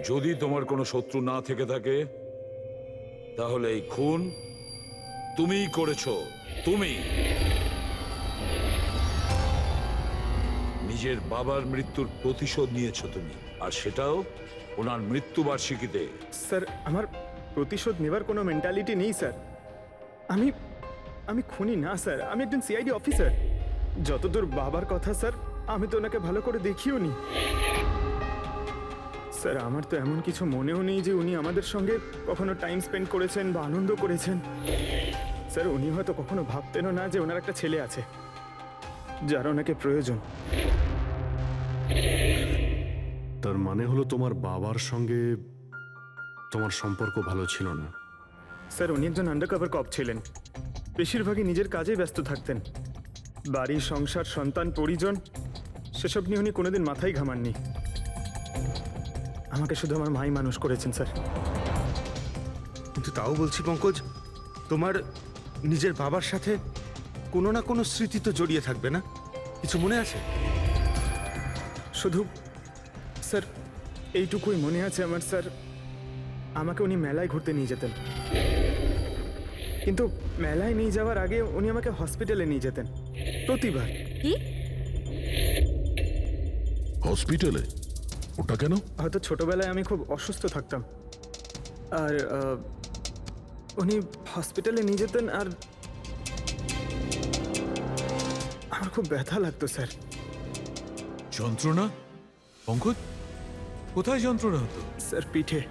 যদি তোমার কোনো শত্রু না থেকে থাকে তাহলে এই খুন তুমিই করেছো। তুমি নিজের বাবার মৃত্যুর প্রতিশোধ নিয়েছো তুমি, আর সেটাও ওনার মৃত্যুবার্ষিকীতে। স্যার, আমার প্রতিশোধ নেবার কোনো মেন্টালিটি নেই স্যার। আমি আমি খুনি না স্যার, আমি একজন সিআইডি অফিসার। যতদূর বাবার কথা স্যার, আমি তো ওনাকে ভালো করে দেখিও নি স্যার। আমার তো এমন কিছু মনেও নেই যে উনি আমাদের সঙ্গে কখনো টাইম স্পেন্ড করেছেন বা আনন্দ করেছেন। স্যার, উনি হয়তো কখনো ভাবতেনও না যে ওনার একটা ছেলে আছে যার ওনাকে প্রয়োজন। তার মানে হলো তোমার বাবার সঙ্গে তোমার সম্পর্ক ভালো ছিল না? স্যার, উনি একজন আন্ডারকভার কপ ছিলেন। বেশিরভাগই নিজের কাজে ব্যস্ত থাকতেন। বাড়ি, সংসার, সন্তান, পরিজন সেসব নিয়ে উনি কোনোদিন মাথায় ঘামাননি। আমাকে শুধু আমার মাই মানুষ করেছেন স্যার। কিন্তু তাও বলছি পঙ্কজ, তোমার নিজের বাবার সাথে কোনো না কোনো স্মৃতি তো জড়িয়ে থাকবে না? কিছু মনে আছে? শুধু স্যার এইটুকুই মনে আছে আমার স্যার, আমাকে উনি মেলায় ঘুরতে নিয়ে যেতেন। কিন্তু মেলায় নিয়ে যাওয়ার আগে উনি আমাকে হসপিটালে নিয়ে যেতেন প্রতিবার। কি? হসপিটালে? ওটা কেন? হয়তো ছোটবেলায় আমি খুব অসুস্থ থাকতাম, আর উনি হসপিটালে নিয়ে যেতেন, আর আমার খুব ব্যথা লাগতো স্যার। যন্ত্রণা? পঙ্কজ, কোথায় যন্ত্রণা হতো? স্যার, পিঠে,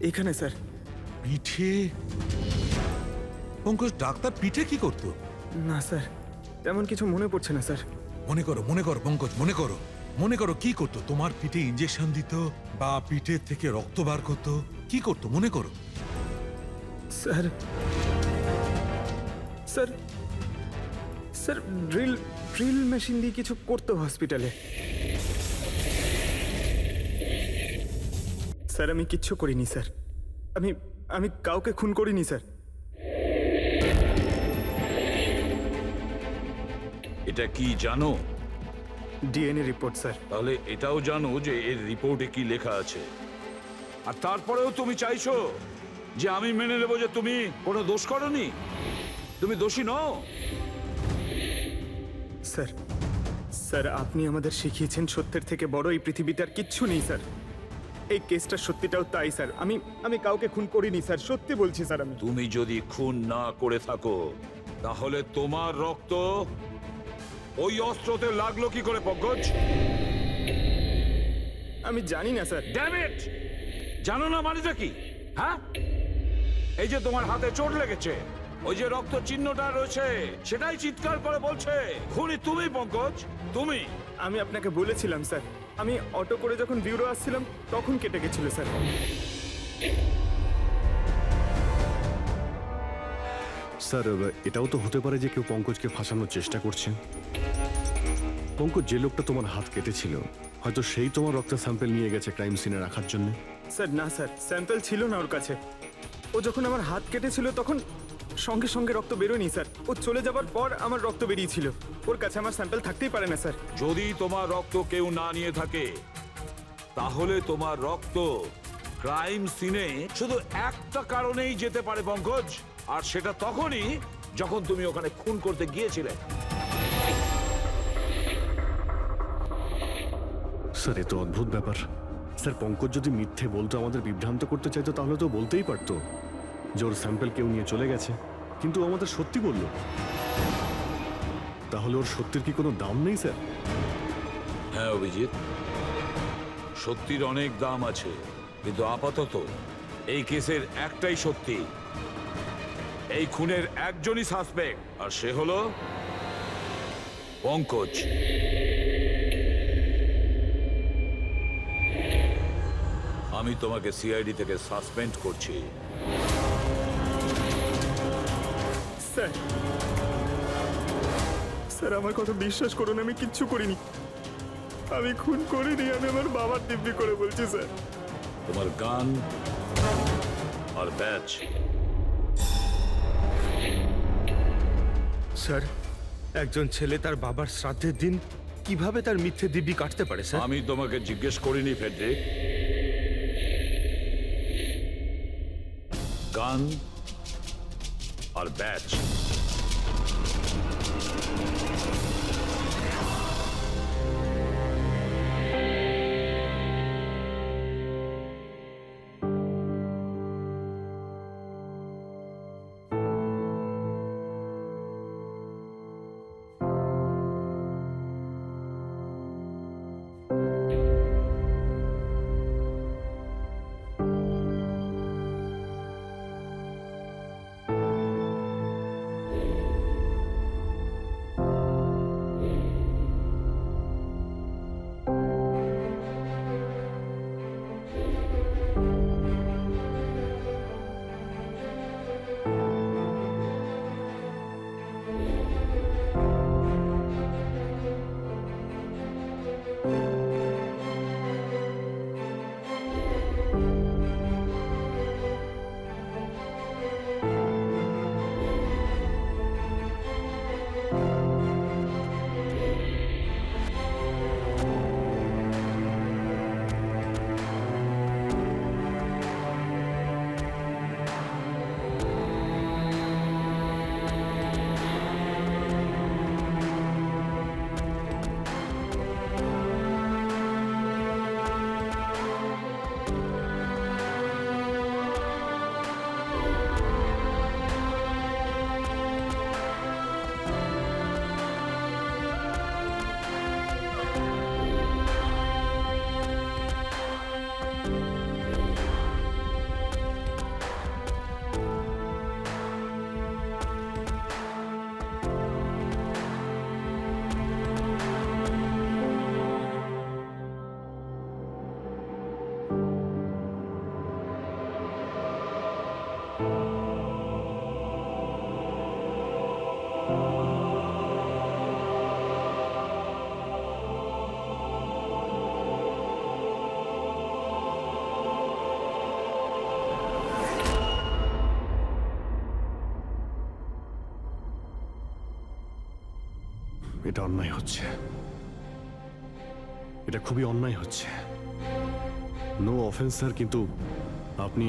এখানে স্যার। পিঠে? পঙ্কজ, ডাক্তার পিঠে কি করতো? না স্যার, তেমন কিছু মনে পড়ছে না স্যার। মনে করো, মনে করো পঙ্কজ, মনে করো, মনে করো কি করতো? তোমার পিঠে ইঞ্জেকশন দিত বা পিঠের থেকে রক্ত বার করতো? কি করতো মনে করো? Sir sir sir drill drill machine দিয়ে কিছু করতো হসপিটালে। স্যার, আমি কিচ্ছু করিনি স্যার। আমি আমি কাউকে খুন করিনি স্যার। এটা কি জানো? DNA report sir. তাহলে এটাও জানো যে এর রিপোর্টে কি লেখা আছে। আর তারপরেও তুমি চাইছো যে আমি মেনে নেব যে তুমি কোনো দোষ করনি, তুমি দোষী নও। স্যার, স্যার আপনি আমাদের শিখিয়েছেন সত্যের থেকে বড় এই পৃথিবীতে আর কিচ্ছু নেই স্যার। এই কেসটা সত্যিটাও তাই স্যার। আমি কাউকে খুন করিনি স্যার, সত্যি বলছি স্যার। আমি তুমি যদি খুন না করে থাকো তাহলে তোমার রক্ত ওই অস্ত্রতে লাগলো কি করে পঙ্কজ? আমি জানি না স্যার। Damn it! জানো না মানেটা কি? হ্যাঁ, এই যে তোমার হাতে চোট লেগেছে, ওই যে রক্ত চিহ্নটা রয়েছে, সেটাই চিৎকার করে বলছে খুনি তুমি পঙ্কজ, তুমি। আমি আপনাকে বলেছিলাম স্যার, আমি অটো করে যখন বিউরো আসছিলাম তখন কেটে গেছিল স্যার। স্যার, এটাও তো হতে পারে যে কেউ পঙ্কজকে ফাঁসানোর চেষ্টা করছে। পঙ্কজ, যে লোকটা তোমার হাত কেটেছিল, হয়তো সেই তোমার রক্তের স্যাম্পল নিয়ে গেছে ক্রাইম সিনে রাখার জন্য। স্যার না স্যার, স্যাম্পল ছিল না ওর কাছে। ও যখন আমার হাত কেটেছিল তখন সঙ্গে সঙ্গে রক্ত বেরোয়নি স্যার। ও চলে যাবার পর আমার রক্ত বেরিয়েছিল। ওর কাছে আমার স্যাম্পল থাকতেই পারে না স্যার। যদি তোমার রক্ত কেউ না নিয়ে থাকে তাহলে তোমার রক্ত ক্রাইম সিনে শুধু একটা কারণেই যেতে পারে পঙ্কজ, আর সেটা তখনই যখন তুমি ওখানে খুন করতে গিয়েছিলে। স্যার, এ তো অদ্ভুত ব্যাপার। স্যার, পঙ্কজ যদি মিথ্যে বলতো, আমাদের বিভ্রান্ত করতে চাইতো, তাহলে তো বলতেই পারতো যে ওর স্যাম্পল কেউ নিয়ে চলে গেছে। কিন্তু ও আমাদের সত্যি বললো। তাহলে ওর সত্যির কি কোনো দাম নেই স্যার? হ্যাঁ অভিজিৎ, সত্যির অনেক দাম আছে, কিন্তু আপাতত এই কেসের একটাই সত্যি। এই খুনের একজনই সাসপেক্ট, আর সে হলো পঙ্কজ। আমি তোমাকে সিআইডি থেকে সাসপেন্ড করছি। স্যার, স্যার আমার কথা বিশ্বাস করুন, আমি কিচ্ছু করিনি। আমি খুন করিনি, আমি আমার বাবার দিব্যি করে বলছি স্যার। তোমার গান আর ব্যাচ। স্যার, একজন ছেলে তার বাবার শ্রাদ্ধের দিন কিভাবে তার মিথ্যে দিব্যি কাটতে পারে স্যার? আমি তোমাকে জিজ্ঞেস করিনি ফেডরিক, গান আর ব্যাচ। এটা অন্যায় হচ্ছে, এটা খুবই অন্যায় হচ্ছে। নো অফেন্স স্যার, কিন্তু আপনি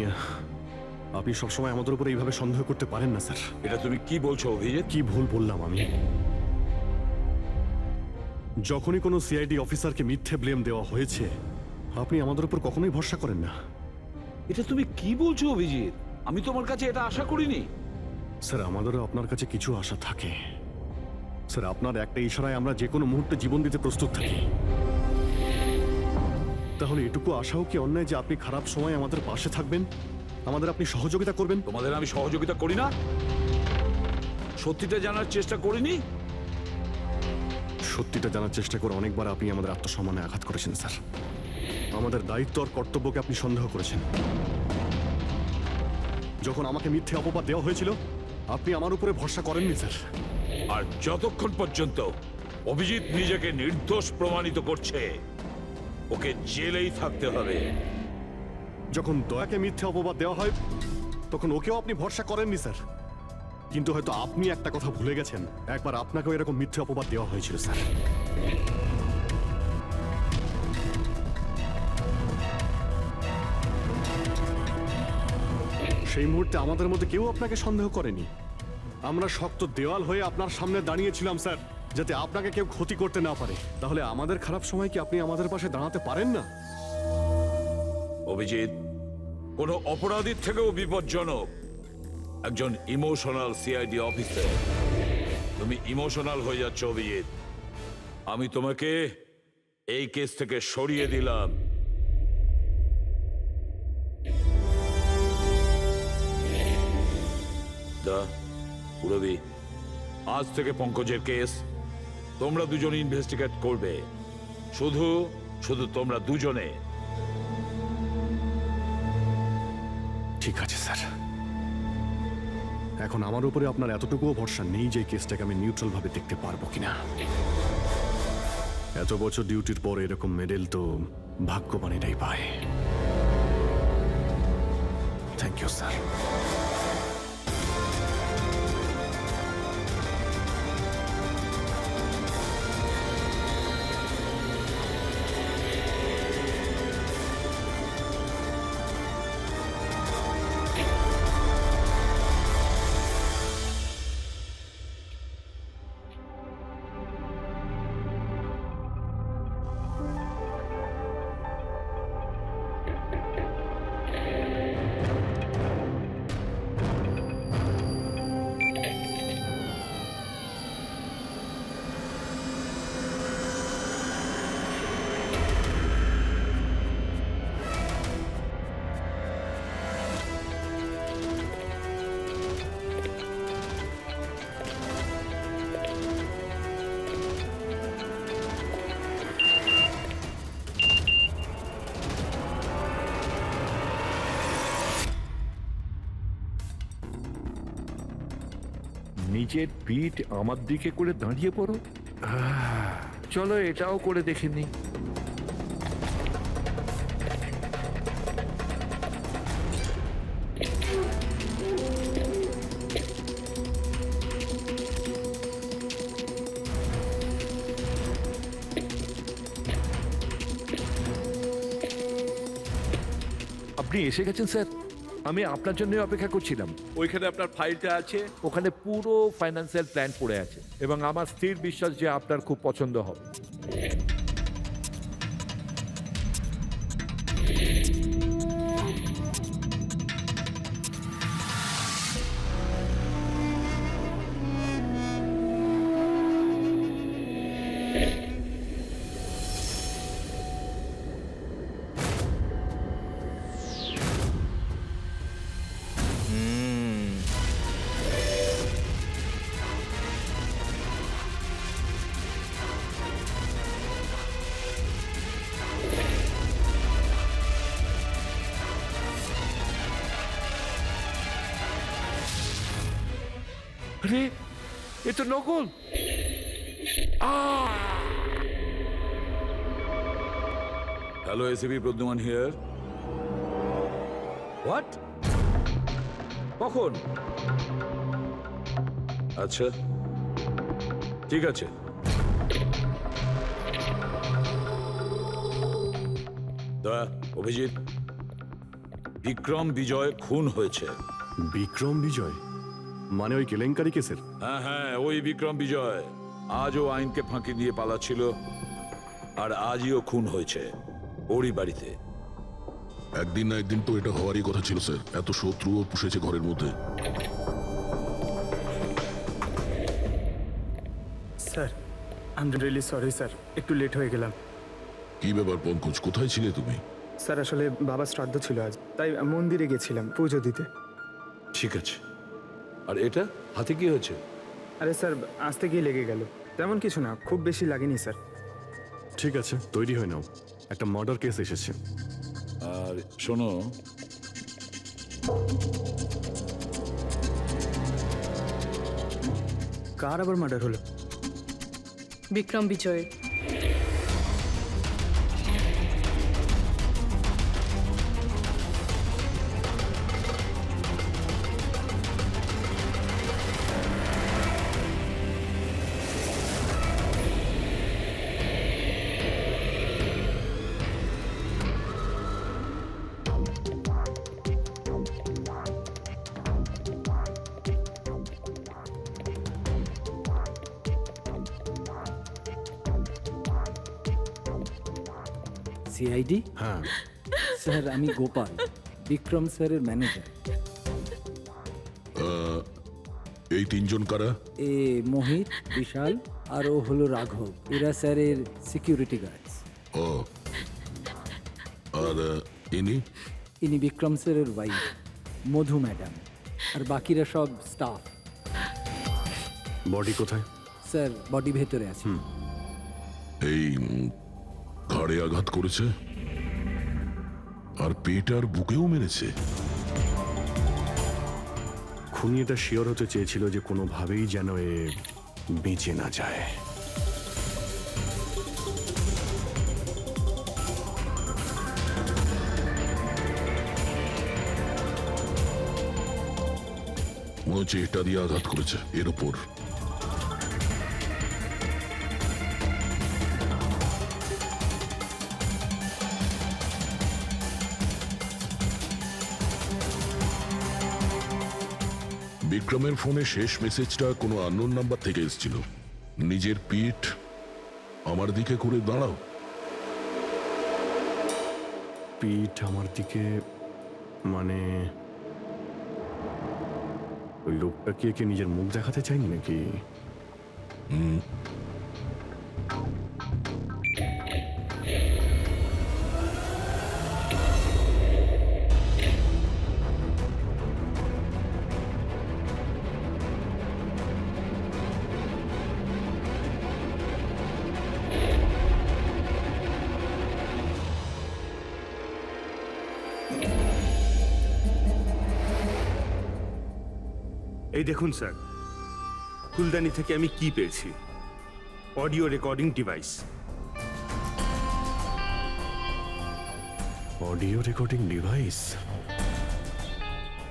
আপনি সবসময় আমাদের উপরে এইভাবে সন্দেহ করতে পারেন না স্যার। এটা তুমি কি বলছো অভিজিৎ? কি ভুল বললাম আমি? যখনই কোনো সিআইডি অফিসারকে মিথ্যে ব্লেম দেওয়া হয়েছে, আপনি আমাদের উপর কখনোই ভরসা করেন না। এটা তুমি কি বলছো অভিজিৎ? আমি তোমার কাছে এটা আশা করিনি। স্যার, আমাদেরও আপনার কাছে কিছু আশা থাকে স্যার। আপনার একটা ইশারায় আমরা যে কোনো মুহূর্তে জীবন দিতে প্রস্তুত থাকি। তাহলে এটুকু আশাও কি অন্যায় যে আপনি খারাপ সময় আমাদের পাশে থাকবেন, আমাদের আপনি সহযোগিতা করবেন? তোমাদের আমি সহযোগিতা করি না? সত্যিটা জানার চেষ্টা করিনি? সত্যিটা জানার চেষ্টা করে অনেকবার আপনি আমাদের আত্মসম্মানে আঘাত করেছেন স্যার। আমাদের দায়িত্ব আর কর্তব্যকে আপনি সন্দেহ করেছেন। যখন আমাকে মিথ্যে অপবাদ দেওয়া হয়েছিল, আপনি আমার উপরে ভরসা করেননি স্যার। আর যতক্ষণ পর্যন্ত অভিজিৎ নিজেকে নির্দোষ প্রমাণিত করছে, ওকে জেলেই থাকতে হবে। যখন দয়াকে মিথ্যে অপবাদ দেওয়া হয়, তখন ওকেও আপনি ভরসা করেননি স্যার। কিন্তু হয়তো আপনি একটা কথা ভুলে গেছেন, একবার আপনাকেও এরকম মিথ্যে অপবাদ দেওয়া হয়েছিল স্যার। সেই মুহূর্তে আমাদের মধ্যে কেউ আপনাকে সন্দেহ করেনি। আমরা শক্ত দেওয়াল হয়ে আপনার সামনে দাঁড়িয়েছিলাম স্যার, যাতে আপনাকে কেউ ক্ষতি করতে না পারে। তাহলে আমাদের খারাপ সময় কি আপনি আমাদের পাশে দাঁড়াতে পারেন না? অভিজিৎ কোনো অপরাধীর থেকেও বিপজ্জনক একজন ইমোশনাল সিআইডি অফিসার। তুমি ইমোশনাল হয়ে যাচ্ছ অভিজিৎ। আমি তোমাকে এই কেস থেকে সরিয়ে দিলাম। পুরবি, আজ থেকে পঙ্কজের কেস তোমরা দুজনে ইনভেস্টিগেট করবে। শুধু শুধু তোমরা দুজনে। ঠিক আছে স্যার। এখন আমার উপরে আপনার এতটুকুও ভরসা নেই যে কেসটাকে আমি নিউট্রাল ভাবে দেখতে পারবো কিনা। এত বছর ডিউটির পর এরকম মেডেল তো ভাগ্যবানেরাই পায়। Thank you sir. নিজের পিঠ আমার দিকে করে দাঁড়িয়ে পড়ো। চলো এটাও করে দেখে নি। আপনি এসে গেছেন স্যার, আমি আপনার জন্য অপেক্ষা করছিলাম। ওইখানে আপনার ফাইলটা আছে, ওখানে পুরো ফাইন্যান্সিয়াল প্ল্যান পড়ে আছে এবং আমার স্থির বিশ্বাস যে আপনার খুব পছন্দ হবে। আরে এ তো নকল। Hello ACP Pradyuman here. What? কখন? আচ্ছা ঠিক আছে। অভিজিৎ, বিক্রম বিজয় খুন হয়েছে। বিক্রম বিজয় মানে ওই কেলেঙ্কারি কেসের? হ্যাঁ হ্যাঁ, ওই বিক্রম বিজয় আজও আইনকে ফাঁকি দিয়ে পালাচ্ছিল, আর আজই ও খুন হয়েছে ওরই বাড়িতে। একদিন না একদিন তো এটা হওয়ারই কথা ছিল স্যার। এত শত্রুও পুষেছে ঘরের মধ্যে। Sir I am really sorry sir, একটু লেট হয়ে গেলাম। কি ব্যাপার পঙ্কজ, কোথায় ছিলে তুমি? স্যার আসলে বাবার শ্রাদ্ধ ছিল আজ, তাই মন্দিরে গেছিলাম পুজো দিতে। ঠিক আছে। আর এটা হাতে কি হয়েছে? আরে স্যার আসতে গিয়ে লেগে গেল, তেমন কিছু না, খুব বেশি লাগেনি স্যার। ঠিক আছে, তৈরি হয়ে নাও, একটা মার্ডার কেস এসেছে। আর শোনো, কার আবার মার্ডার হলো? বিক্রম বিজয়। সিআইডি? হ্যাঁ, স্যার আমি গোপাল, বিক্রম স্যারের ম্যানেজার। এই তিনজন কারা? এ মোহিত, বিশাল আর ও হলো রাঘব, এরা স্যারের সিকিউরিটি গার্ডস। ও, আর ইনি? ইনি বিক্রম স্যারের ওয়াইফ মধু ম্যাডাম, আর বাকিরা সব স্টাফ। বডি কোথায়? স্যার বডি ভেতরে আছে। এই ঘাড়ে আঘাত করেছে আর পেট আর বুকেও মেরেছে। খুনি এটা শিওর হতে চেয়েছিল যে কোনোভাবেই যেন এ বেঁচে না যায়। মনে হচ্ছে এটা দিয়ে আঘাত করেছে এর উপর। বিক্রমের ফোনে শেষ মেসেজটা কোনো আননোন নাম্বার থেকে এসেছিল। নিজের পিঠ আমার দিকে করে দাঁড়াও। পিঠ আমার দিকে মানে ওই লোকটা কি একে নিজের মুখ দেখাতে চাইনি নাকি? এই দেখুন স্যার, ফুলদানি থেকে আমি কি পেয়েছি? Audio recording device. Audio recording device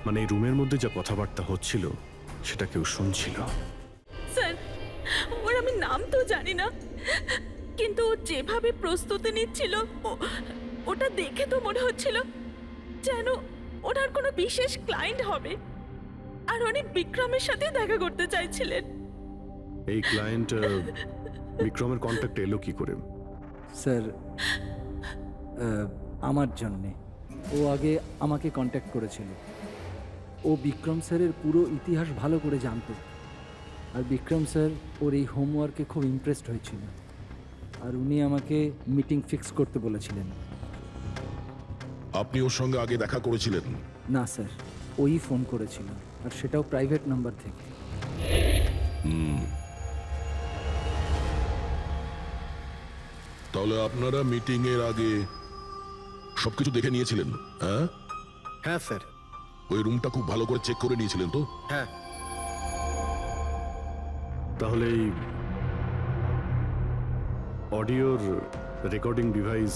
মানে এই রুমের মধ্যে যা কথাবার্তা হচ্ছিল সেটা কেউ শুনছিল। স্যার, ওর আমি নাম তো জানি না, কিন্তু ও যেভাবে প্রস্তুতি নিচ্ছিল ওটা দেখে তো মনে হচ্ছিল যেন ওনার কোনো বিশেষ ক্লায়েন্ট হবে, আর উনি বিক্রমের সাথে দেখা করতে চাইছিলেন। এই ক্লায়েন্ট বিক্রমের কন্ট্যাক্ট এলো কি করে? স্যার আমার জন্যে ও আগে আমাকে কন্ট্যাক্ট করেছিল। ও বিক্রম স্যারের পুরো ইতিহাস ভালো করে জানতো, আর বিক্রম স্যার ওর এই হোমওয়ার্কে খুব ইমপ্রেসড হয়েছিল, আর উনি আমাকে মিটিং ফিক্স করতে বলেছিলেন। আপনি ওর সঙ্গে আগে দেখা করেছিলেন? না স্যার, ওই ফোন করেছিল, আর সেটাও প্রাইভেট নাম্বার থেকে। তাহলে আপনারা মিটিং এর আগে সবকিছু দেখে নিয়েছিলেন? হ্যাঁ হ্যাঁ স্যার। ওই রুমটা খুব ভালো করে চেক করে নিয়েছিলেন তো? হ্যাঁ। তাহলে এই অডিওর রেকর্ডিং ডিভাইস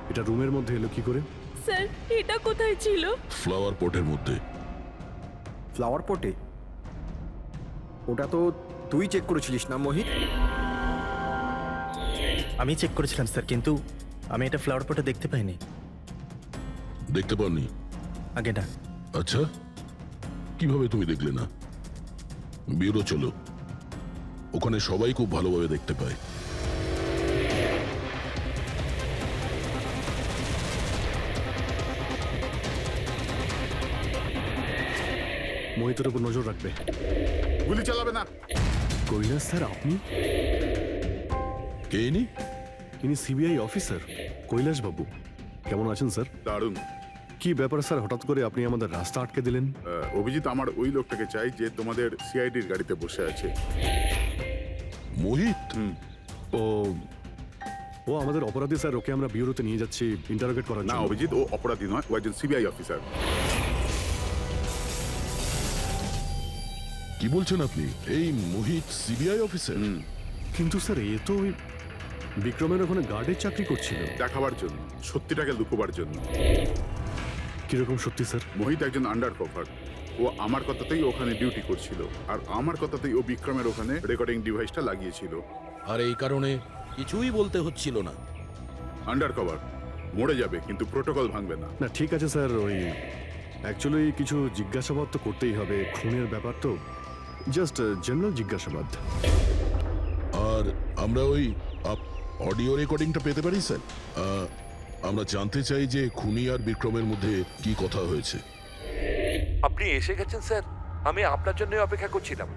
এটা রুমের মধ্যে এলো কি করে? স্যার, এটা কোথায় ছিল? ফ্লাওয়ার পটের মধ্যে। ফ্লাওয়ার পটে? ওটা তো তুই চেক করেছিলিস না মোহিত? আমি চেক করেছিলাম স্যার, কিন্তু আমি এটা ফ্লাওয়ার পটে দেখতে পাইনি। দেখতে পাননি? আগে না। আচ্ছা, কিভাবে তুমি দেখলে না? ব্যুরো চলো, ওখানে সবাই খুব ভালোভাবে দেখতে পায়। মোহিতের উপর নজর রাখবে। গুলি চালাবে না। কৈলাস স্যার আপনি? কে ইনি? ইনি সিবিআই অফিসার কৈলাস বাবু। কেমন আছেন স্যার? দারুণ। কি ব্যাপার স্যার, হঠাৎ করে আপনি আমাদের রাস্তা আটকে দিলেন? অভিজিৎ আমার ওই লোকটাকে চাই যে তোমাদের সিআইডির গাড়িতে বসে আছে। মোহিত? ও ও আমাদের অপরাধী স্যার, ওকে আমরা ব্যুরোতে নিয়ে যাচ্ছি ইন্টারোগেট করার না জন্য। অভিজিৎ, ও অপরাধী নয়, ও একজন সিবিআই অফিসার। কি বলছেন আপনি? এই মোহিত সিবিআই অফিসার? কিন্তু স্যার এ তো ওই বিক্রমের ওখানে গার্ডের চাকরি করছিল। দেখাবার জন্য, সত্যিটাকে লুকোবার জন্য। কিরকম সত্যি স্যার? মোহিত একজন আন্ডার কভার। ও আমার কথাতেই ওখানে ডিউটি করছিল, আর আমার কথাতেই ও বিক্রমের ওখানে রেকর্ডিং ডিভাইসটা লাগিয়েছিল। আর এই কারণে কিছুই বলতে হচ্ছিল না। আন্ডার কভার মরে যাবে, কিন্তু প্রোটোকল ভাঙবে না। না ঠিক আছে স্যার, ওই অ্যাকচুয়ালি কিছু জিজ্ঞাসাবাদ তো করতেই হবে, খুনের ব্যাপার তো, জাস্ট জেনারেল জিজ্ঞাসাবাদ। আর আমরা ওই অডিও রেকর্ডিংটা পেতে পারি স্যার? আমরা জানতে চাই যে খুনি আর বিক্রমের মধ্যে কি কথা হয়েছে। আপনি এসে গেছেন স্যার, আমি আপনার জন্য অপেক্ষা করছিলাম।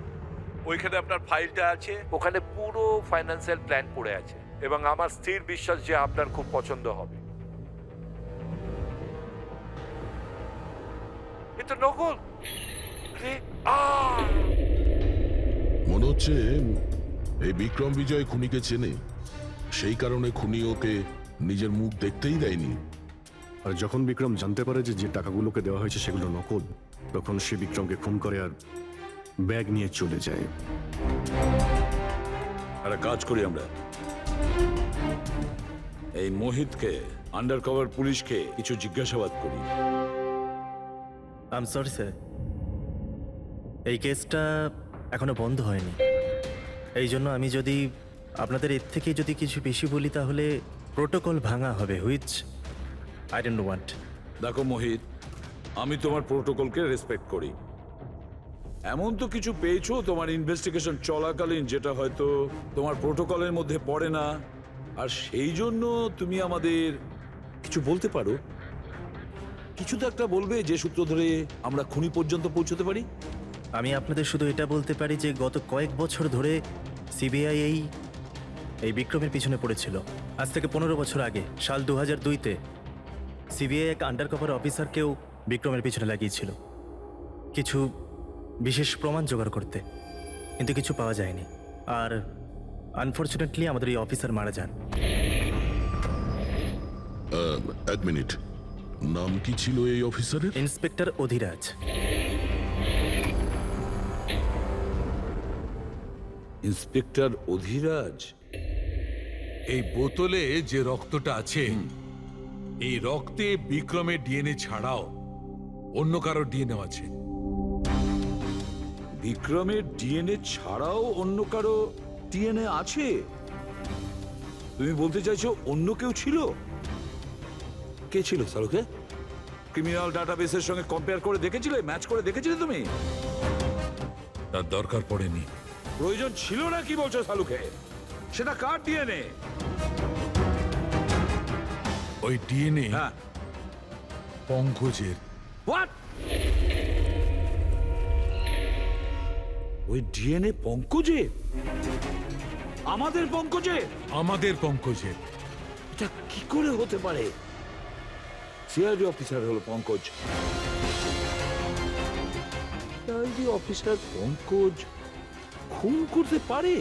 ওইখানে আপনার ফাইলটা আছে, ওখানে পুরো ফাইন্যান্সিয়াল প্ল্যান পড়ে আছে, এবং আমার স্থির বিশ্বাস যে আপনার খুব পছন্দ হবে। এটা নকল। মনে হচ্ছে এই বিক্রম বিজয় খুনিকে চেনে, সেই কারণে খুনি ওকে নিজের মুখ দেখতেই দেয়নি। আর যখন বিক্রম জানতে পারে যে যে টাকাগুলোকে দেওয়া হয়েছে সেগুলো নকল, তখন সে বিক্রমকে খুন করে আর ব্যাগ নিয়ে চলে যায়। একটা কাজ করি আমরা, এই মোহিতকে, আন্ডার কভার পুলিশকে কিছু জিজ্ঞাসাবাদ করি। আই এম সরি স্যার, এই কেসটা এখনো বন্ধ হয়নি। এই জন্য আমি যদি আপনাদের এর থেকে যদি কিছু বেশি বলি তাহলে প্রোটোকল ভাঙা হবে, হুইচ আই ডোন্ট ওয়ান্ট। দেখো মোহিত, আমি তোমার প্রোটোকলকে রেসপেক্ট করি। এমন তো কিছু পেয়েছো তোমার ইনভেস্টিগেশন চলাকালীন যেটা হয়তো তোমার প্রোটোকলের মধ্যে পড়ে না, আর সেই জন্য তুমি আমাদের কিছু বলতে পারো। কিছু তো একটা বলবে যে সূত্র ধরে আমরা খুনি পর্যন্ত পৌঁছতে পারি। আমি আপনাদের শুধু এটা বলতে পারি যে গত কয়েক বছর ধরে সিবিআই এই বিক্রমের পিছনে পড়েছিল। আজ থেকে 15 বছর আগে, সাল 2002-তে সিবিআই এক আন্ডারকভার অফিসারকেও বিক্রমের পিছনে লাগিয়েছিল কিছু বিশেষ প্রমাণ জোগাড় করতে, কিন্তু কিছু পাওয়া যায়নি। আর আনফর্চুনেটলি আমাদের এই অফিসার মারা যান। এক মিনিট, নাম কি ছিল এই অফিসারের? ইন্সপেক্টর অধিরাজ। ইন্সপেক্টর অধিরাজ? এই বোতলে যে রক্তটা আছে, এই রক্তে বিক্রমের ডিএনএ ছাড়াও অন্য কারো ডিএনএ আছে। বিক্রমের ডিএনএ ছাড়াও অন্য কারো ডিএনএ আছে? তুমি বলতে চাইছো অন্য কেউ ছিল? কে ছিল সালুকে? ক্রিমিনাল ডাটাবেসের সঙ্গে কম্পেয়ার করে দেখেছিলে, ম্যাচ করে দেখেছিলে তুমি? তার দরকার পড়েনি। প্রয়োজন ছিল না কি বলছো সালুকে? সেটা কার ডিএনএ? ওই ডিএনএ হ্যাঁ, পঙ্কজের। হোয়াট? ওই ডিএনএ পঙ্কজের? আমাদের পঙ্কজের? আমাদের পঙ্কজের। এটা কি করে হতে পারে? সিআইডি অফিসার হলো পঙ্কজ। সিআইডি অফিসার পঙ্কজ খুন করতে পারে?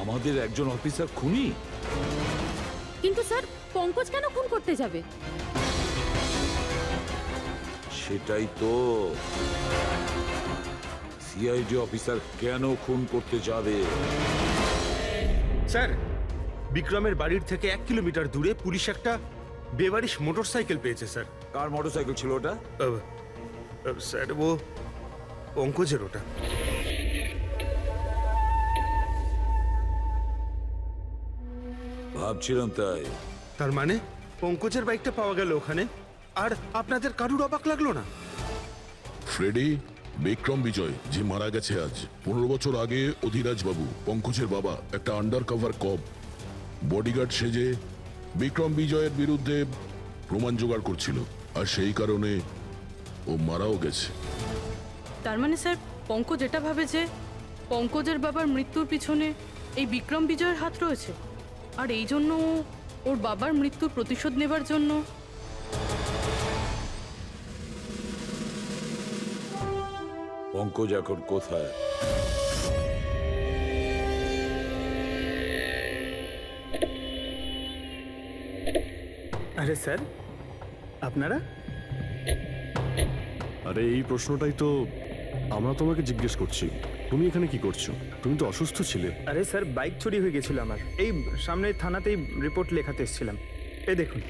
আমাদের একজন অফিসার খুনি? কিন্তু স্যার, পঙ্কজ কেন খুন করতে যাবে? সেটাই তো, সিআইডি অফিসার কেন খুন করতে যাবে? স্যার, বিক্রমের বাড়ির থেকে 1 কিলোমিটার দূরে পুলিশ একটা বেওয়ারিশ মোটরসাইকেল পেয়েছে স্যার। কার মোটরসাইকেল ছিল ওটা? স্যার, ও পঙ্কজের ওটা। ভাবছিলাম তাই। তার মানে পঙ্কজের বাইকটা পাওয়া গেল ওখানে, আর আপনাদের কারুর অবাক লাগলো না? ফ্রেডি, বিক্রম বিজয় যে মারা গেছে আজ 15 বছর আগে, অধিরাজ বাবু পঙ্কজের বাবা একটা আন্ডার কভার কপ বডিগার্ড সেজে বিক্রম বিজয়ের বিরুদ্ধে প্রমাণ জোগাড় করছিল, আর সেই কারণে ও মারাও গেছে। তার মানে স্যার, পঙ্কজ এটা ভাবে যে পঙ্কজের বাবার মৃত্যুর পিছনে এই বিক্রম বিজয়ের হাত রয়েছে, আর এই জন্য ও ওর বাবার মৃত্যুর প্রতিশোধ নেবার জন্য। পঙ্কজ এখন কোথায়? আরে স্যার, আপনারা? আরে এই প্রশ্নটাই তো আমরা তোমাকে জিজ্ঞেস করছি। তুমি এখানে কি করছো? তুমি তো অসুস্থ ছিলে। আরে স্যার, বাইক চুরি হয়ে গেছিল আমার। এই সামনে থানাতেই রিপোর্ট লেখাতে এসেছিলাম। এই দেখুন।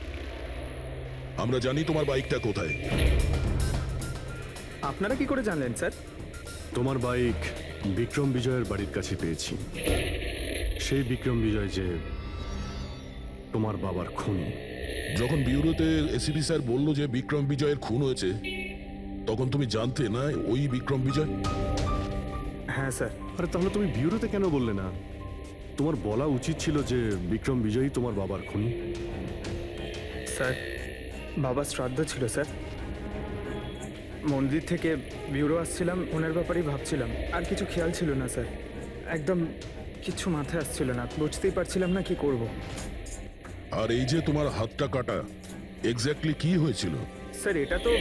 আমরা জানি তোমার বাইকটা কোথায়। আপনারা কি করে জানলেন স্যার? তোমার বাইক বিক্রম বিজয়ের বাড়ির কাছে পেয়েছি। সেই বিক্রম বিজয় যে তোমার বাবার খুনি। যখন বিউরোতে এসিপি স্যার বলল যে বিক্রম বিজয়ের খুন হয়েছে, তখন তুমি জানতে না ওই বিক্রম বিজয়? হ্যাঁ স্যার। আরে তাহলে তুমি বিউরোতে কেন বললে না? তোমার বলা উচিত ছিল যে বিক্রম বিজয়ই তোমার বাবার খুনি। স্যার, বাবার শ্রাদ্ধ ছিল স্যার। মন্দির থেকে বিউরো আসছিলাম, ওনার ব্যাপারেই ভাবছিলাম, আর কিছু খেয়াল ছিল না স্যার। একদম কিছু মাথায় আসছিল না, বুঝতেই পারছিলাম না কি করব। আর এই যে তোমার হাতটা কাটা, এক্স্যাক্টলি কি হয়েছিল? স্যার, এটা তো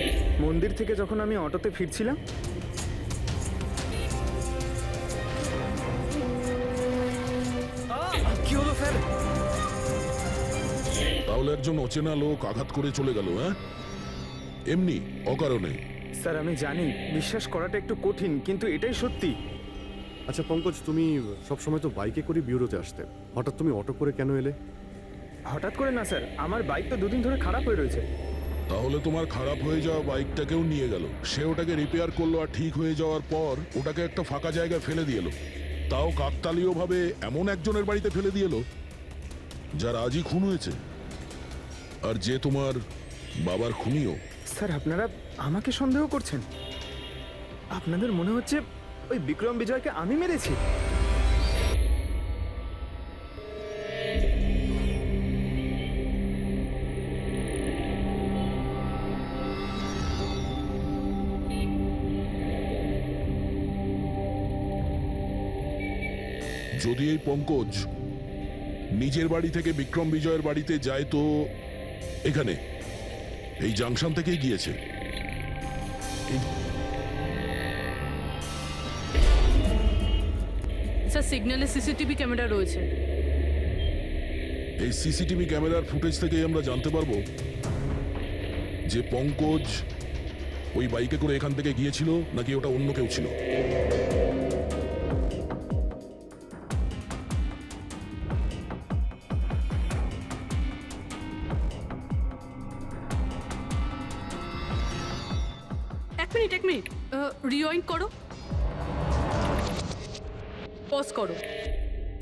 মন্দির থেকে যখন আমি অটোতে ফিরছিলাম। কি হলো স্যার? তাহলে একজন অচেনা লোক আঘাত করে চলে গেল? হ্যাঁ, এমনি অকারণে? স্যার, আমি জানি বিশ্বাস করাটা একটু কঠিন, কিন্তু এটাই সত্যি। আচ্ছা পঙ্কজ, তুমি সবসময় তো বাইকে করে বিউরোতে আসতে, হঠাৎ তুমি অটো করে কেন এলে? হঠাৎ করে না স্যার, আমার বাইক তো 2 দিন ধরে খারাপ হয়ে রয়েছে। তাহলে তোমার খারাপ হয়ে যাওয়া বাইকটাকেও নিয়ে গেল, সে ওটাকে রিপেয়ার করলো, আর ঠিক হয়ে যাওয়ার পর ওটাকে একটা ফাঁকা জায়গায় ফেলে দিয়ে এলো, তাও কাকতালীয় ভাবে এমন একজনের বাড়িতে ফেলে দিয়ে এলো যার আজই খুন হয়েছে, আর যে তোমার বাবার খুনিও। স্যার, আপনারা আমাকে সন্দেহ করছেন? আপনাদের মনে হচ্ছে ওই বিক্রম বিজয়কে আমি মেরেছি? যদি এই পঙ্কজ নিজের বাড়ি থেকে বিক্রম বিজয়ের বাড়িতে যায়, তো এখানে এই জাংশন থেকেই গিয়েছে। স্যার, সিগন্যালে সিসিটিভি ক্যামেরা রয়েছে। এই সিসিটিভি ক্যামেরার ফুটেজ থেকেই আমরা জানতে পারবো যে পঙ্কজ ওই বাইকে করে এখান থেকে গিয়েছিল নাকি ওটা অন্য কেউ ছিল। এক মিনিট রিওয়াইন্ড করো, পজ করো।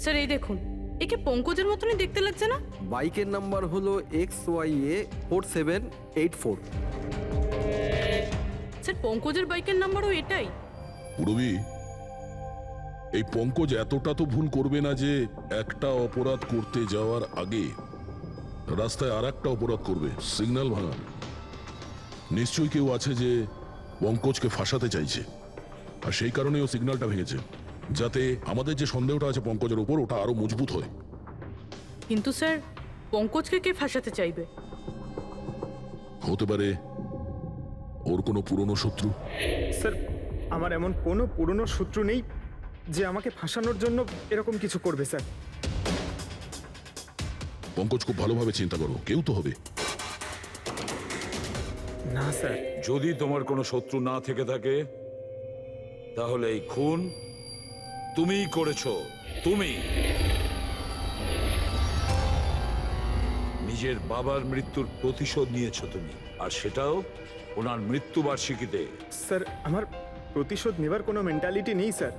স্যার এই দেখুন, একে পঙ্কজের মতনই দেখতে লাগছে না? বাইকের নাম্বার হলো XYA4784। স্যার পঙ্কজের বাইকের নাম্বারও এটাই। পুরবি, এই পঙ্কজ এতটা তো ভুল করবে না যে একটা অপরাধ করতে যাওয়ার আগে রাস্তায় আর একটা অপরাধ করবে, সিগন্যাল ভাঙা। নিশ্চয়ই কেউ আছে যে পঙ্কজকে ফাঁসাতে চাইছে, আর সেই কারণেই ও সিগন্যালটা ভেঙেছে, যাতে আমাদের যে সন্দেহটা আছে পঙ্কজের উপর ওটা আরো মজবুত হয়। কিন্তু স্যার পঙ্কজকে কে ফাঁসাতে চাইবে? হতে পারে ওর কোনো পুরনো শত্রু। স্যার আমার এমন কোনো পুরনো শত্রু নেই যে আমাকে ফাঁসানোর জন্য এরকম কিছু করবে স্যার। পঙ্কজ খুব ভালোভাবে চিন্তা করো, কেউ তো হবে। না স্যার। যদি তোমার কোনো শত্রু না থেকে থাকে তাহলে এই খুন তুমিই করেছো। তুমি নিজের বাবার মৃত্যুর প্রতিশোধ নিয়েছো তুমি, আর সেটাও ওনার মৃত্যুবার্ষিকীতে। স্যার আমার প্রতিশোধ নেবার কোনো মেন্টালিটি নেই স্যার।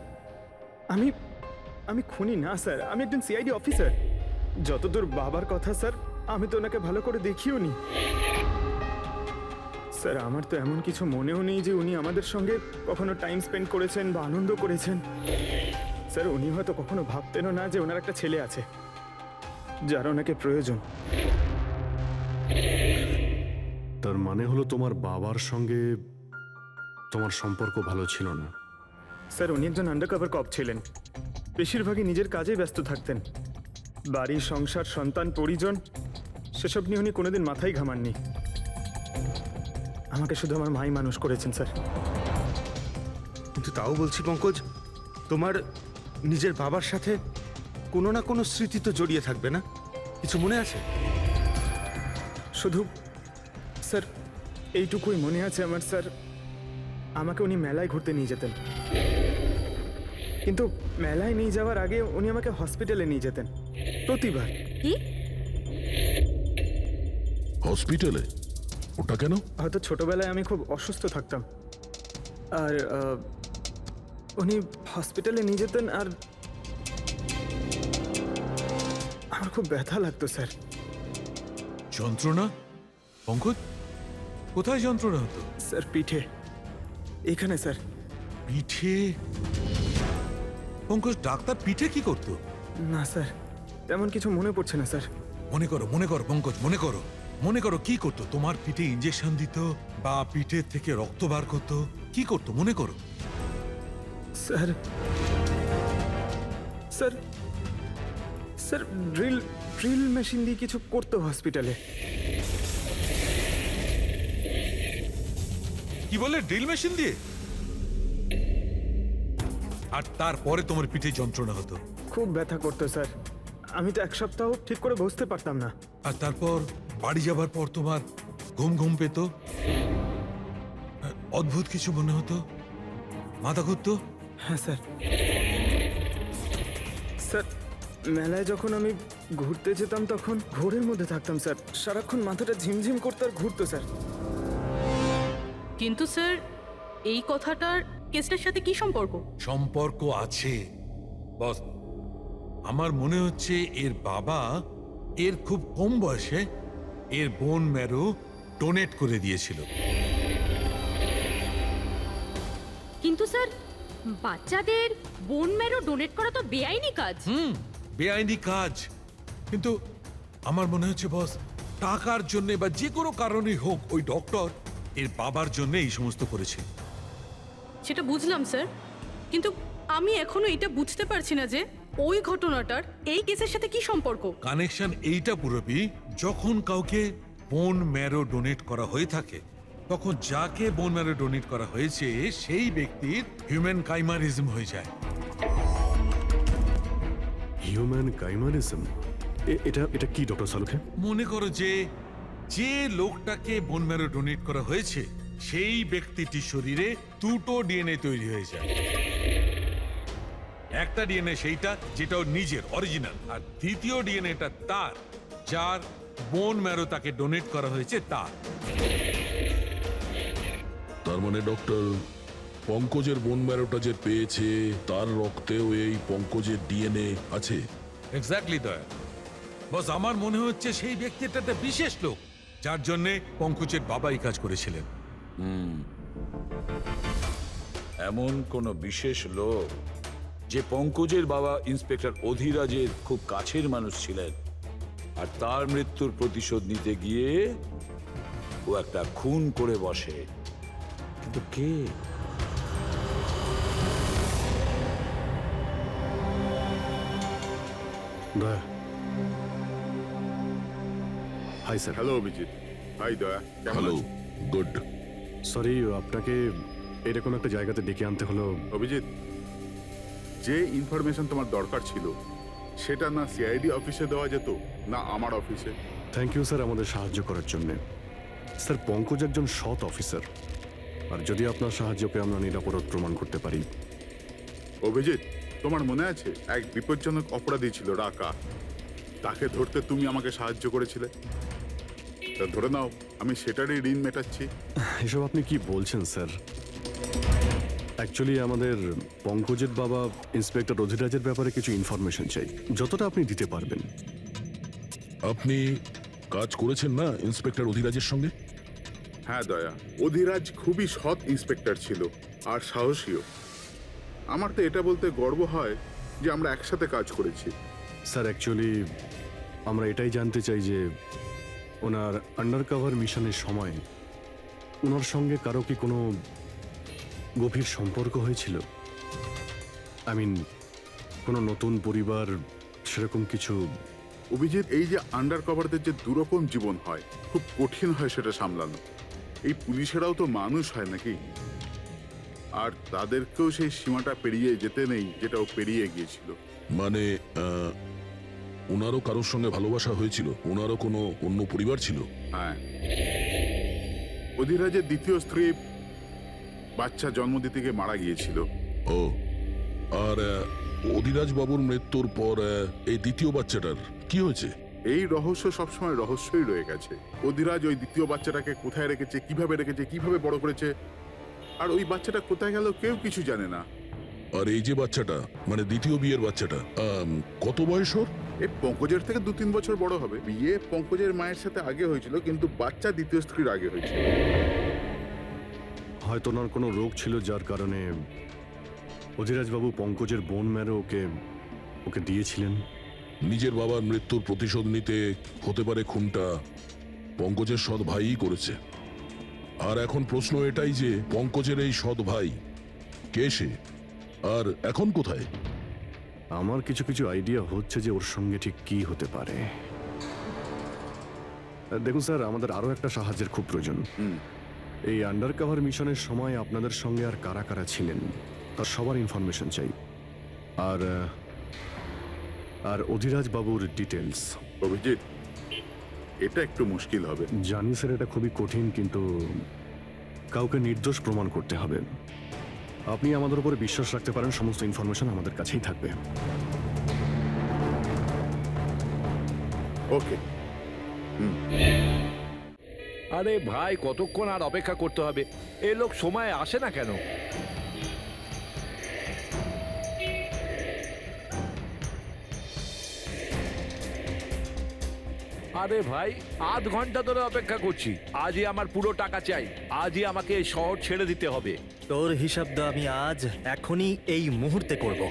আমি খুনি না স্যার, আমি একজন সিআইডি অফিসার। যতদূর বাবার কথা স্যার, আমি তো ওনাকে ভালো করে দেখিও নি স্যার। আমার তো এমন কিছু মনেও নেই যে উনি আমাদের সঙ্গে কখনো টাইম স্পেন্ড করেছেন বা আনন্দ করেছেন। স্যার উনি হয়তো কখনো ভাবতেনও না যে ওনার একটা ছেলে আছে যার ওনাকে প্রয়োজন। তার মানে হলো তোমার বাবার সঙ্গে তোমার সম্পর্ক ভালো ছিল না? স্যার উনি একজন আন্ডারকভার কপ ছিলেন, বেশিরভাগই নিজের কাজে ব্যস্ত থাকতেন। বাড়ি, সংসার, সন্তান, পরিজন সেসব নিয়ে উনি কোনোদিন মাথায় ঘামাননি। আমাকে শুধু আমার মাই মানুষ করেছেন স্যার। কিন্তু তাও বলছি পঙ্কজ, তোমার নিজের বাবার সাথে কোনো না কোনো স্মৃতি তো জড়িয়ে থাকবে না? কিছু মনে আছে? শুধু স্যার এইটুকুই মনে আছে আমার স্যার, আমাকে উনি মেলায় ঘুরতে নিয়ে যেতেন, কিন্তু মেলায় নিয়ে যাওয়ার আগে উনি আমাকে হসপিটালে নিয়ে যেতেন প্রতিবার। কি? হসপিটালে? ওটা কেন? হয়তো ছোটবেলায় আমি খুব অসুস্থ থাকতাম, আর উনি হসপিটালে নিয়ে যেতেন, আর আমার খুব ব্যথা লাগতো স্যার। যন্ত্রণা? পঙ্কজ, কোথায় যন্ত্রণা হতো? স্যার পিঠে, এখানে স্যার। পিঠে? পঙ্কজ, ডাক্তার পিঠে কি করতো? না স্যার, তেমন কিছু মনে পড়ছে না স্যার। মনে করো পঙ্কজ, মনে করো কি করতো? তোমার পিঠে ইঞ্জেকশন দিত বা পিঠের থেকে রক্ত বার করতো? কি করতো মনে করো? Sir sir sir drill machine দিয়ে কিছু করতো হসপিটালে। কি বলে? ড্রিল মেশিন দিয়ে? আর তারপরে তোমার পিঠে যন্ত্রণা হতো? খুব ব্যথা করতো স্যার, আমি তো এক সপ্তাহ ঠিক করে বসতে পারতাম না। আর তারপর বাড়ি যাবার পর তোমার ঘুম পেত, অদ্ভুত কিছু মনে হতো, মাথা ঘুরতো? হ্যাঁ স্যার। স্যার মেলায় যখন আমি ঘুরতে যেতাম তখন ঘোরের মধ্যে থাকতাম স্যার, সারাক্ষণ মাথাটা ঝিমঝিম করতে আর ঘুরতো স্যার। কিন্তু স্যার এই কথাটার কেসটার সাথে কি সম্পর্ক? সম্পর্ক আছে বস। আমার মনে হচ্ছে এর বাবা এর খুব কম বয়সে এর বোন ম্যারো ডোনেট করে দিয়েছিল। কিন্তু স্যার বাচ্চাদের বোন ম্যারো ডোনেট করা তো বেআইনি কাজ। বেআইনি কাজ, কিন্তু আমার মনে হচ্ছে বস টাকার জন্য বা যে কোনো কারণেই হোক ওই ডক্টর এর বাবার জন্য এই সমস্ত করেছে। সেটা বুঝলাম স্যার, কিন্তু আমি এখনো এটা বুঝতে পারছি না যে ওই ঘটনাটার এই কেসের সাথে কি সম্পর্ক। কানেকশন এইটা পুরোপি, যখন কাউকে বোন ম্যারো ডোনেট করা হয়ে থাকে তখন যাকে বোন ম্যারো ডোনেট করা হয়েছে সেই ব্যক্তির হিউম্যান কাইমারিজম হয়ে যায়। হিউম্যান কাইমারিজম? এটা কি ডক্টর সালুখে? মনে করো যে লোকটাকে বোন ম্যারো ডোনেট করা হয়েছে সেই ব্যক্তিটির শরীরে দুটো ডিএনএ তৈরি হয়ে যায়। একটা ডিএনএ সেইটা যেটা ওর নিজের অরিজিনাল, আর দ্বিতীয় ডিএনএটা তার যার বোন ম্যারো তাকে ডোনেট করা হয়েছে তার। তার মানে ডক্টর, পঙ্কজের বোন ম্যারোটা যে পেয়েছে তার রক্তেও এই পঙ্কজের ডিএনএ আছে। এক্স্যাক্টলি দয়া। বস, আমার মনে হচ্ছে সেই ব্যক্তিটা একটা বিশেষ লোক, যার জন্য পঙ্কজের বাবা এই কাজ করেছিলেন। এমন কোন বিশেষ লোক যে পঙ্কজের বাবা ইন্সপেক্টর অধিরাজের খুব কাছের মানুষ ছিলেন, আর তার মৃত্যুর প্রতিশোধ নিতে গিয়ে ও একটা খুন করে বসে। কিন্তু কে? Daya. Hi sir. Hello Abhijit. Hi Daya, কেমন হ্যালো, আছো? গুড। সরি, আপনাকে এরকম একটা জায়গাতে ডেকে আনতে হলো। অভিজিৎ, যে ইনফরমেশন তোমার দরকার ছিল সেটা না সিআইডি অফিসে দেওয়া যেত, না আমার অফিসে। থ্যাংক ইউ স্যার আমাদের সাহায্য করার জন্য। স্যার, পঙ্কজ একজন সৎ অফিসার, আর যদি আপনার সাহায্যকে আমরা নিরাপরাধ প্রমাণ করতে পারি। অভিজিৎ, তোমার মনে আছে এক বিপজ্জনক অপরাধী ছিল রাকা, তাকে ধরতে তুমি আমাকে সাহায্য করেছিলে। তা ধরে নাও আমি সেটারই ঋণ মেটাচ্ছি। এসব আপনি কি বলছেন স্যার? অ্যাকচুয়ালি আমাদের পঙ্কজের বাবা ইন্সপেক্টর অধিরাজের ব্যাপারে কিছু ইনফরমেশন চাই, যতটা আপনি দিতে পারবেন। আপনি কাজ করেছেন না ইন্সপেক্টর অধিরাজের সঙ্গে? হ্যাঁ দয়া, অধিরাজ খুবই সৎ ইন্সপেক্টর ছিল আর সাহসীও। আমার তো এটা বলতে গর্ব হয় যে আমরা একসাথে কাজ করেছি। স্যার, অ্যাকচুয়ালি আমরা এটাই জানতে চাই যে ওনার আন্ডার কভার মিশনের সময় ওনার সঙ্গে কারো কি কোনো গভীর সম্পর্ক হয়েছিল? আই মিন, কোনো নতুন পরিবার, সেরকম কিছু? অভিজিৎ, এই যে আন্ডার কভারদের যে দুরকম জীবন হয়, খুব কঠিন হয় সেটা সামলানো। এই পুলিশেরাও তো মানুষ হয় নাকি, আর তাদেরকেও সেই সীমাটা পেরিয়ে যেতে নেই যেটা ও পেরিয়ে গিয়েছিল। মানে ওনারও কারোর সঙ্গে ভালোবাসা হয়েছিল? ওনারও কোনো অন্য পরিবার ছিল? হ্যাঁ, অধিরাজের দ্বিতীয় স্ত্রী বাচ্চা জন্ম দিতে গিয়ে মারা গিয়েছিল। ও, আর অধিরাজ বাবুর মৃত্যুর পর এই দ্বিতীয় বাচ্চাটার কি হয়েছে? এই রহস্য সবসময় রহস্যই রয়ে গেছে। অধিরাজ ওই দ্বিতীয় বাচ্চাটাকে কোথায় রেখেছে, কিভাবে বড় করেছে, আর ওই বাচ্চাটা কোথায় গেল কেউ কিছু জানে না। আর এই যে বাচ্চাটা, মানে দ্বিতীয় বিয়ের বাচ্চাটা, কত বয়স ওর? এই পঙ্কজের থেকে 2-3 বছর বড় হবে। বিয়ে পঙ্কজের মায়ের সাথে আগে হয়েছিল, কিন্তু বাচ্চা দ্বিতীয় স্ত্রীর আগে হয়েছিল। হয়তো ওনার কোনো রোগ ছিল যার কারণে অধিরাজবাবু পঙ্কজের বোন ম্যারো ওকে দিয়েছিলেন। নিজের বাবার মৃত্যুর প্রতিশোধ নিতে হতে পারে খুনটা পঙ্কজের সৎ ভাইই করেছে। আর এখন প্রশ্ন এটাই যে পঙ্কজের এই সৎ ভাই কে সে, আর এখন কোথায়? আমার কিছু কিছু আইডিয়া হচ্ছে যে ওর সঙ্গে ঠিক কি হতে পারে। দেখুন স্যার, আমাদের আরো একটা সাহায্যের খুব প্রয়োজন। এই আন্ডার কভার মিশনের সময় আপনাদের সঙ্গে আর কারা কারা ছিলেন তার সবার ইনফরমেশন চাই, আর অধিরাজ বাবুর ডিটেলস। অভিজিৎ, এটা একটু মুশকিল হবে। জানি স্যার, এটা খুবই কঠিন, কিন্তু কাউকে নির্দোষ প্রমাণ করতে হবে। আপনি আমাদের উপরে বিশ্বাস রাখতে পারেন, সমস্ত ইনফরমেশন আমাদের কাছেই থাকবে। ওকে। আরে ভাই, কতক্ষণ আর অপেক্ষা করতে হবে? এ লোক সময় আসে না কেন? আরে ভাই, আধ ঘন্টা ধরে অপেক্ষা করছি। আজই আমার পুরো টাকা চাই। আজই আমাকে এই শহর ছেড়ে দিতে হবে। তোর হিসাব দা আমি আজ এখনই এই মুহূর্তে করব।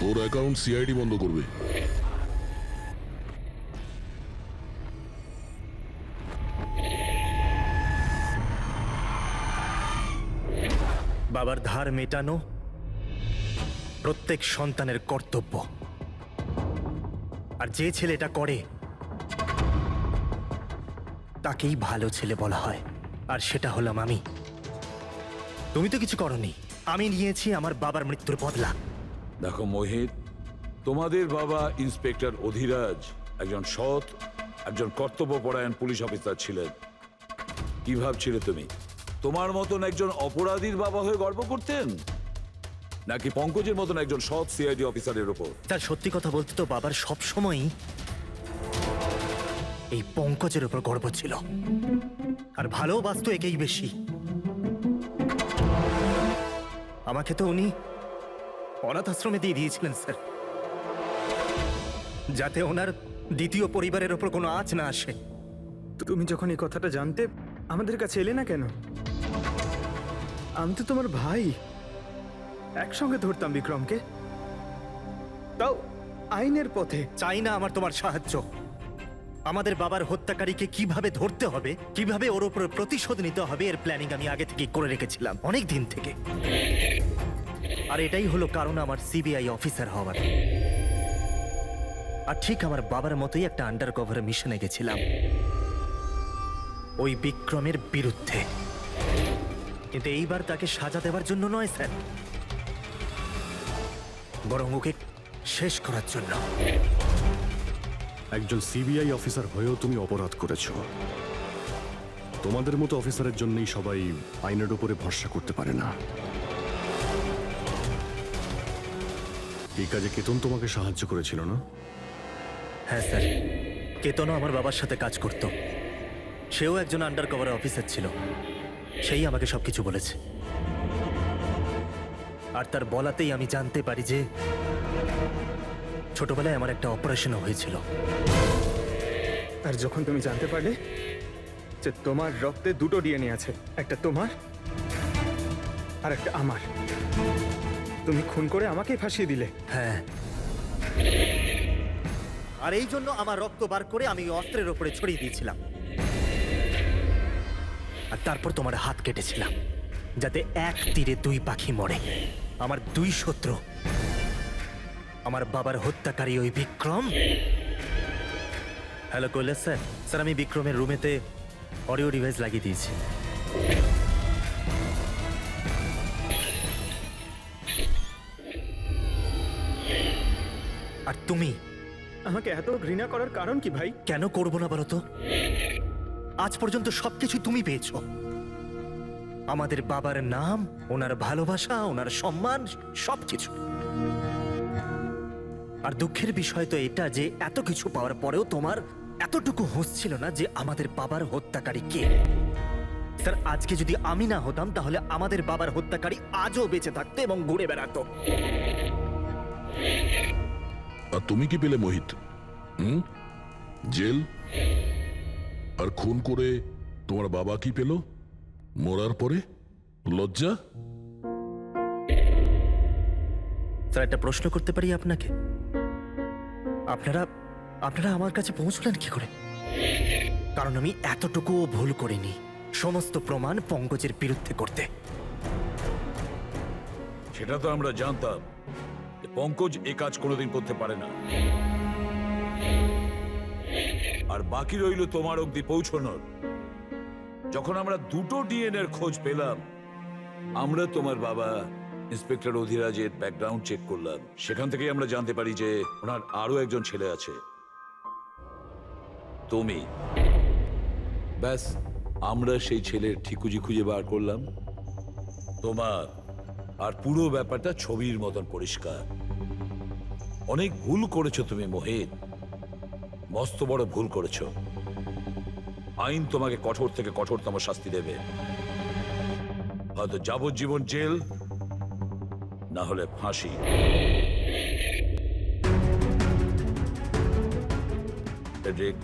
তোর অ্যাকাউন্ট সিআইডি বন্ধ করবে। বাবার ধার মেটানো প্রত্যেক সন্তানের কর্তব্য, আর যে ছেলে এটা করে তাকেই ভালো ছেলে বলা হয়, আর সেটা হলাম আমি। তুমি তো কিছু করনি, আমি নিয়েছি আমার বাবার মৃত্যুর বদলা। দেখো মোহিত, তোমাদের বাবা ইন্সপেক্টর অধিরাজ একজন সৎ, একজন কর্তব্যপরায়ণ পুলিশ অফিসার ছিলেন। কি ভাবছিলে তুমি তোমার মতন একজন অপরাধীর বাবা হয়ে গর্ব করতেন, নাকি পঙ্কজের মতন একজন সৎ সিআইডি অফিসারের উপর? তার সত্যি কথা বলতে তো বাবার সব সময়ই এই পঙ্কজের উপর গর্ব ছিল, আর ভালোবাসতো একেই বেশি। আমাকে তো উনি অনাথ আশ্রমে দিয়ে দিয়েছিলেন স্যার, যাতে ওনার দ্বিতীয় পরিবারের ওপর কোনো আঁচ না আসে। তুমি যখন এই কথাটা জানতে আমাদের কাছে এলে না কেন? আমি তো তোমার ভাই, একসঙ্গে ধরতাম বিক্রমকে, তাও আইনের পথে। চাই না আমার তোমার সাহায্য। আমাদের বাবার হত্যাকারীকে কিভাবে ধরতে হবে, কিভাবে ওর উপর প্রতিশোধ নিতে হবে, এর প্ল্যানিং আমি আগে থেকে করে রেখেছিলাম, অনেক দিন থেকে। আর এটাই হলো কারণ আমার সিবিআই অফিসার হওয়ার। আর ঠিক আমার বাবার মতোই একটা আন্ডার কভার মিশনে গেছিলাম ওই বিক্রমের বিরুদ্ধে। কিন্তু এইবার তাকে সাজা দেওয়ার জন্য নয় স্যার, বরং ওকে শেষ করার জন্য। একজন সিবিআই অফিসার হয়েও তুমি অপরাধ করেছ। তোমাদের মতো অফিসারের জন্যই সবাই আইনের উপরে ভরসা করতে পারে না। এই কাজে কেতন তোমাকে সাহায্য করেছিল না? হ্যাঁ স্যার, কেতনও আমার বাবার সাথে কাজ করত। সেও একজন আন্ডার কভার অফিসার ছিল, সেই আমাকে সবকিছু বলেছে। আর তার বলাতেই আমি জানতে পারি যে ছোটবেলায় আমার একটা অপারেশনও হয়েছিল। আর যখন তুমি জানতে পারলে যে তোমার রক্তে দুটো ডিএনএ আছে, একটা তোমার আর একটা আমার, তুমি খুন করে আমাকেই ফাঁসিয়ে দিলে। হ্যাঁ, আর এই জন্য আমার রক্ত বার করে আমি অস্ত্রের ওপরে ছড়িয়ে দিয়েছিলাম, আর তারপর তোমার হাত কেটেছিলাম, যাতে এক তীরে দুই পাখি মরে। আমার দুই শত্রু, আমার বাবার হত্যাকারী ওই Vikram. Hello Kailash sir. Sir, আমি বিক্রমের রুমেতে অডিও ডিভাইস লাগিয়ে দিয়েছি। আর তুমি আমাকে এত ঘৃণা করার কারণ কি ভাই? কেন করবো না বলো তো? আজ পর্যন্ত সবকিছু তুমি পেয়েছো, আমাদের বাবার নাম, ওনার ভালোবাসা, ওনার সম্মান, সবকিছু। আর দুঃখের বিষয় তো এটা যে এত কিছু পাওয়ার পরেও তোমার এতটুকু হুঁশ ছিল না যে আমাদের বাবার হত্যাকারী কে। স্যার, আজকে যদি আমি না হতাম তাহলে আমাদের বাবার হত্যাকারী আজও বেঁচে থাকতো এবং ঘুরে বেড়াতো। আর তুমি কি পেলে মোহিত? জেল? আর খুন করে তোমার বাবা কি পেল মরার পরে? লজ্জা? স্যার, একটা প্রশ্ন করতে পারি আপনাকে? আপনারা আমার কাছে পৌঁছলেন কি করে? কারণ আমি এতটুকুও ভুল করিনি সমস্ত প্রমাণ পঙ্কজের বিরুদ্ধে করতে। সেটা তো আমরা জানতাম যে পঙ্কজ এ কাজ কোনোদিন করতে পারে না। আর বাকি রইল তোমার অবধি পৌঁছানোর। যখন আমরা দুটো ডিএনএর খোঁজ পেলাম, আমরা তোমার বাবা ইন্সপেক্টর অধিরাজের ব্যাকগ্রাউন্ড চেক করলাম। সেখান থেকেই আমরা জানতে পারি যে ওনার আরো একজন ছেলে আছে, তুমি। ব্যাস, আমরা সেই ছেলের ঠিকুজি খুঁজে বার করলাম তোমার। আর পুরো ব্যাপারটা ছবির মতন পরিষ্কার। অনেক ভুল করেছো তুমি মোহিত, মস্ত বড় ভুল করেছো। আইন তোমাকে কঠোর থেকে কঠোরতম শাস্তি দেবে, হয়তো যাবজ্জীবন জেল, না হলে ফাঁসি। ফ্রেডরিক,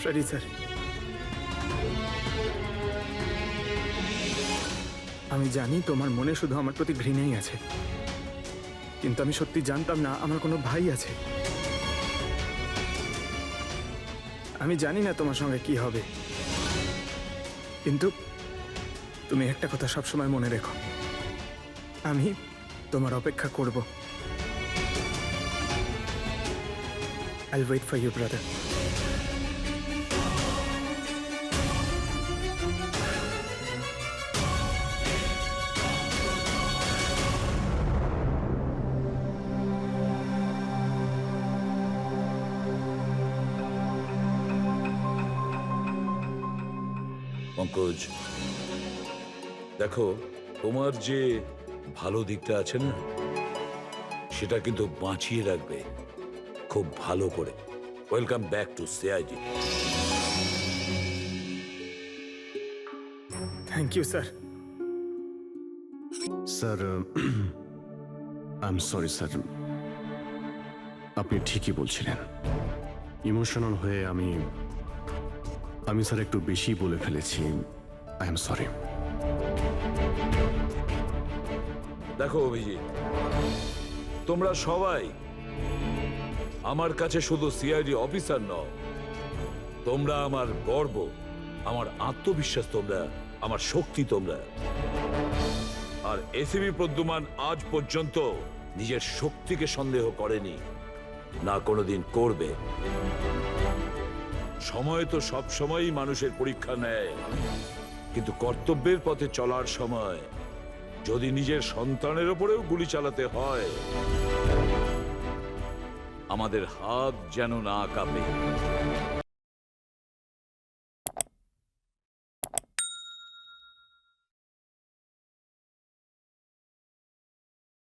সরি স্যার, আমি জানি তোমার মনে শুধু আমার প্রতি ঘৃণাই আছে, কিন্তু আমি সত্যি জানতাম না আমার কোনো ভাই আছে। আমি জানি না তোমার সঙ্গে কি হবে, কিন্তু তুমি একটা কথা সবসময় মনে রেখো, আমি তোমার অপেক্ষা করব। I'll wait for you, brother. Pankaj, দেখো, তোমার যে ভালো দিকটা আছে না, সেটা কিন্তু বাঁচিয়ে রাখবে খুব ভালো করে। Welcome back to CID. Thank you sir. Sir, I am sorry sir, আপনি ঠিকই বলছিলেন। ইমোশনাল হয়ে আমি স্যার একটু বেশি বলে ফেলেছি। I am sorry. দেখো অভিজিৎ, তোমরা সবাই আমার কাছে শুধু সিআইডি অফিসার নও, তোমরা আমার গর্ব, আমার আত্মবিশ্বাস, তোমরা আমার শক্তি। তোমরা আর এসিবি প্রদ্যুমান আজ পর্যন্ত নিজের শক্তিকে সন্দেহ করেনি, না কোনোদিন করবে। সময় তো সব সময়ই মানুষের পরীক্ষা নেয়, কিন্তু কর্তব্যের পথে চলার সময় যদি নিজের সন্তানের ওপরেও গুলি চালাতে হয়, আমাদের হাত যেন না কাঁপে।